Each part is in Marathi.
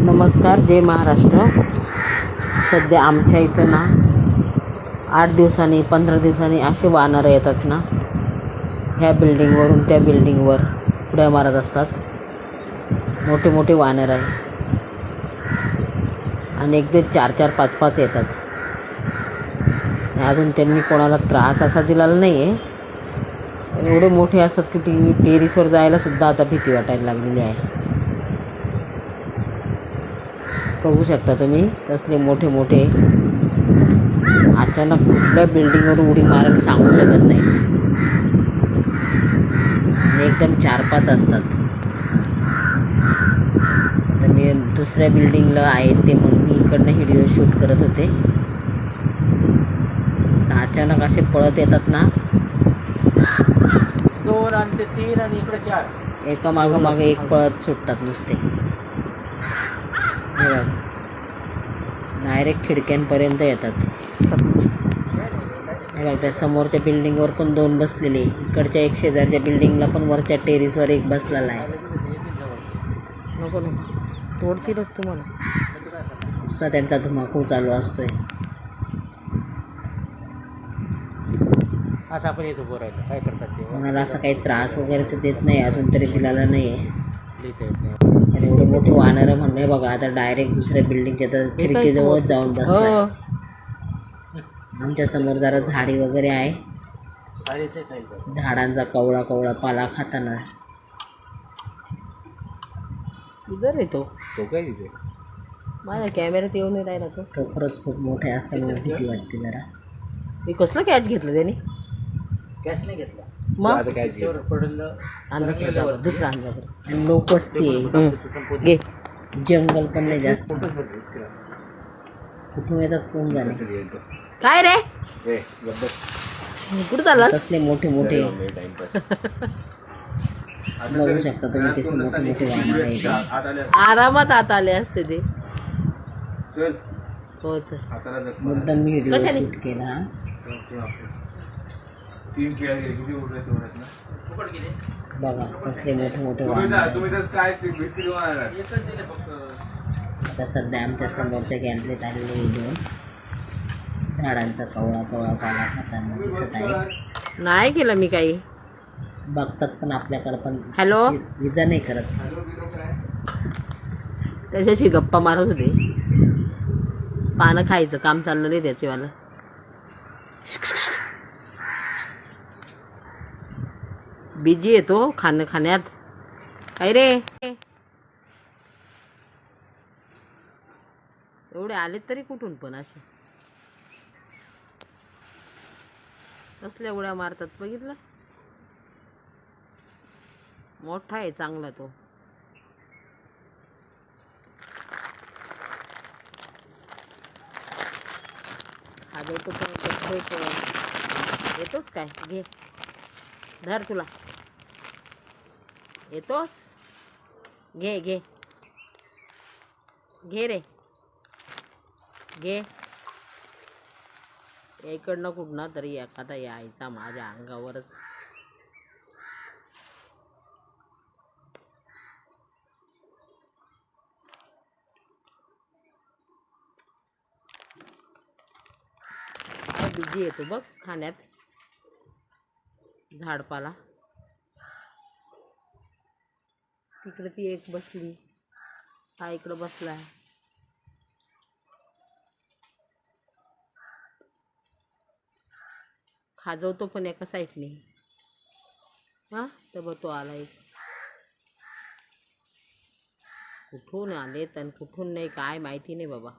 नमस्कार, जय महाराष्ट्र. सध्या आमच्या इथं ना 8 दिवसांनी 15 दिवसांनी असे वानरं येतात ना, ह्या बिल्डिंगवरून त्या बिल्डिंगवर उड्या मारत असतात. मोठे मोठे वानर आहे आणि एकदा 4-4, 5-5 येतात. अजून त्यांनी कोणाला त्रास असा दिलेला नाही आहे. एवढे मोठे असतात की ती टेरिसवर जायला सुद्धा आता भीती वाटायला लागलेली आहे. बघू शकता तुम्ही कसले मोठे मोठे. अचानक कुठल्या बिल्डिंगवर उडी मारायला सांगू शकत नाही. एकदम 4-5 असतात. तर मी दुसऱ्या बिल्डिंगला आहे ते म्हणून मी इकडनं व्हिडिओ शूट करत होते. अचानक असे पळत येतात ना, 2 आणि 3 आणि इकडे 4. एका मागं एक पळत सुटतात नुसते. डायरेक्ट खिडक्यांपर्यंत येतात. हे बघ, त्या समोरच्या बिल्डिंगवर पण 2 बसलेले. इकडच्या एक शेजारच्या बिल्डिंगला पण वरच्या टेरिसवर एक बसलेला आहे. नको नको, तोडतीलच तुम्हाला. नुसता त्यांचा धुमाकूळ चालू असतोय. असं आपण येतो बोलायला काय करतात ते. कोणाला असा काही त्रास वगैरे तर देत नाही, अजून तरी दिलेला नाही आहे. लिहिता येत नाही. आणि एवढे मोठे वानरं म्हणणे बघा, आता डायरेक्ट दुसऱ्या बिल्डिंगच्या तर खिडकीजवळच जाऊन बसला. आमच्या समोर जरा झाडी वगैरे आहे. साडेचे खाईल झाडांचा कवळा कवळा पाला खाताना जर येतो तो काय तिथे माझ्या कॅमेऱ्यात येऊन नाही राहिला. तो खरंच खूप मोठे असल्यामुळे भीती वाटते जरा. मी कसलं कॅच घेतलं त्याने? कॅश नाही घेतला मग कॅश पडलं अंदाज दुसरा अंदाज. आणि लोक असते घे. जंगल पण नाही जास्त. कुठून येतात कोण जाणे. काय रे, कुठं चाललास? कसले मोठे मोठे. बघू शकता तुम्ही कसे मोठे मोठे वाहन आहे. आरामात आत आले असते ते. हो सर, मुद्दाम मी व्हिडिओ शूट केला. बघा कसले मोठे मोठे वाहन. आता सध्या आमच्या समोरच्या गॅलरीत आलेले व्हिडिओ झाडांचा कवळा कवळा पाला खाताना दिसत आहे. नाही केलं मी काही. बघतात पण आपल्याकडं पण. हॅलो, इजा नाही करत. त्याच्याशी गप्पा मारत होते. पानं खायचं काम चाललं नाही त्याचेवालं. बिजी येतो खाण्यात. काय रे, एवढे आलेत तरी कुठून पण असे कसल्या उड्या मारतात बघितलं. मोठा आहे चांगला तो. खाजवतो पण येतोस काय? घे धर, तुला येतोस. घे घे घे रे घे. इकडनं कुठनं तरी एखादा यायचा माझ्या अंगावरच. बिजी येतो बघ खाण्यात झाडपाला. तिकडे ती एक बसली, हा इकडं बसलाय. खाजवतो पण एका साईडने. हा तर तो आला एक. कुठून आलेत आणि कुठून नाही काय माहिती नाही बाबा.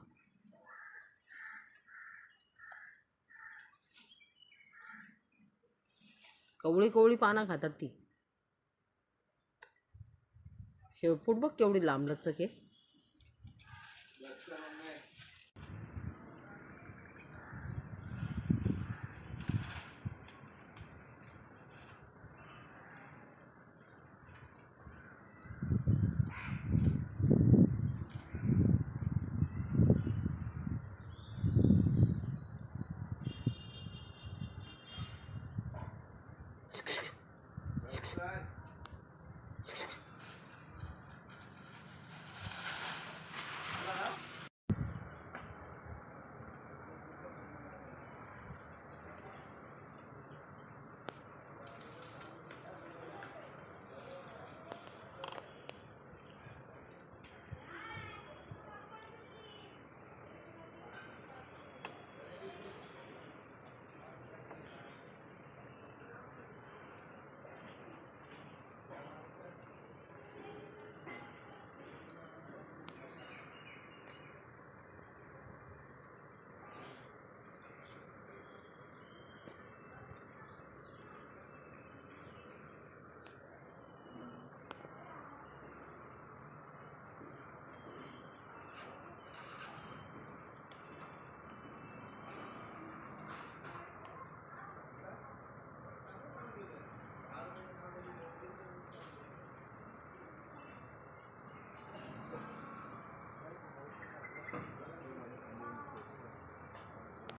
कवळी कवळी पानं खातात ती. शेवपूट बघ केवढी लांब लचक आहे.